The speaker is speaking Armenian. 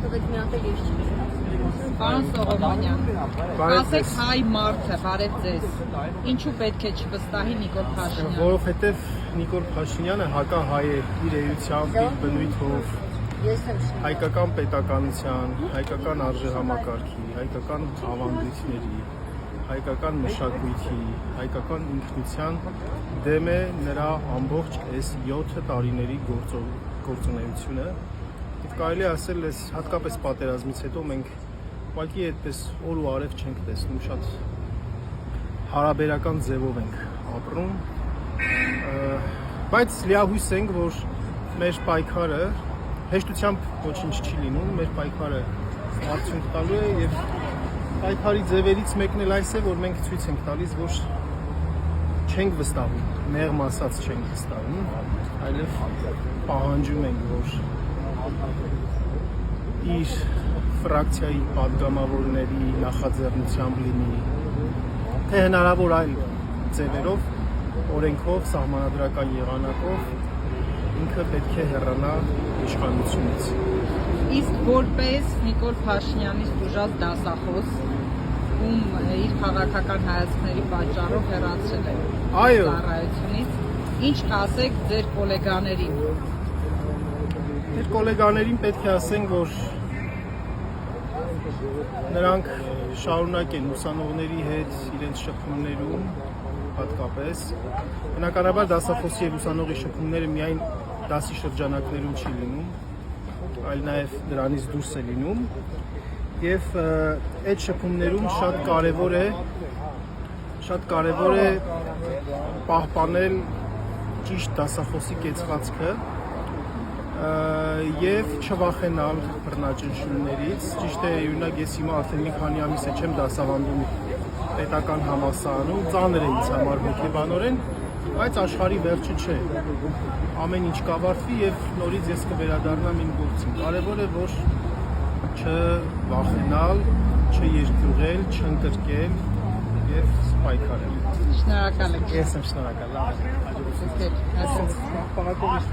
տվեք մի հատ էլ ես չգիտեմ։ Պարոն Սողոմոնյան, ասեք հայ մարդը, բարև ձեզ, ինչու պետք է չվստահի Նիկոլ Փաշինյանին։ Որովհետև Նիկոլ Փաշինյանը հակահայ է իր էությամբ, իր բնույթով, հայկական պետականության, հայկական արժեհամակարգի, հայկական ավանդույթների, հայկական մշակույթի, հայկական ինքնության դեմ է նրա ամբողջ այս 7 տարիների գործունեությունը։ Եվ կարելի է ասել, այս հատկապես պատերազմից հետո մենք ուղղակի այդպես օր ու արև չենք տեսնում, շատ հարաբերական ձևով ենք ապրում, բայց լիահույս ենք, որ մեր պայքարը հեշտությամբ ոչինչ չի լինում, մեր պայքարը արդյունք տալու է եւ պայքարի ձևերից մեկն էլ այս է, որ մենք ցույց ենք տալիս, որ չենք վստահում, մեղմ ասած չենք վստահում, այլև պահանջում ենք, որ իր ֆրակցիայի պատգամավորների նախաձեռնությամբ լինի, թե հնարավոր այլ ձևերով, օրենքով, սահմանադրական եղանակով ինքը պետք է հեռանա իշխանությունից։ Իսկ որպես Նիկոլ Փաշինյանի ուժած դասախոս, ում իր քաղաքական հայացքների պատճառով հեռացել է ծառայությունից, ինչ կասեք ձեր գոլեգաներին։ Մեր գոլեգաներին պետք է ասենք, որ նրանք շարունակեն ուսանողների հետ իրենց շփումներում, հատկապես։ Բնականաբար դասախոսի եւ ուսանողի շփումները միայն դասի շրջանակներում չի լինում, այլ նաեւ դրանից դուրս է լինում, եւ այդ շփումներում շատ կարեւոր է պահպանել ճիշտ դասախոսի կեցվածքը եւ չվախենալ բռնաճնշումներից։ Ճիշտ է, օրինակ ես հիմա արդեն մի քանի ամիս է չեմ դասավանդում պետական համալսարանում, ծանր է ինձ համար հոգեբանորեն, բայց աշխարհի վերջը չէ։ Ամեն ինչ կավարտվի եւ նորից ես կվերադառնամ իմ գործին։ Կարեւոր է, որ չվախենալ, չերկյուղել, չընկրկել եւ պայքարել։ Շնորհակալ եք։ Ես եմ շնորհակալ։ Այսպես։ Պարակովիչ։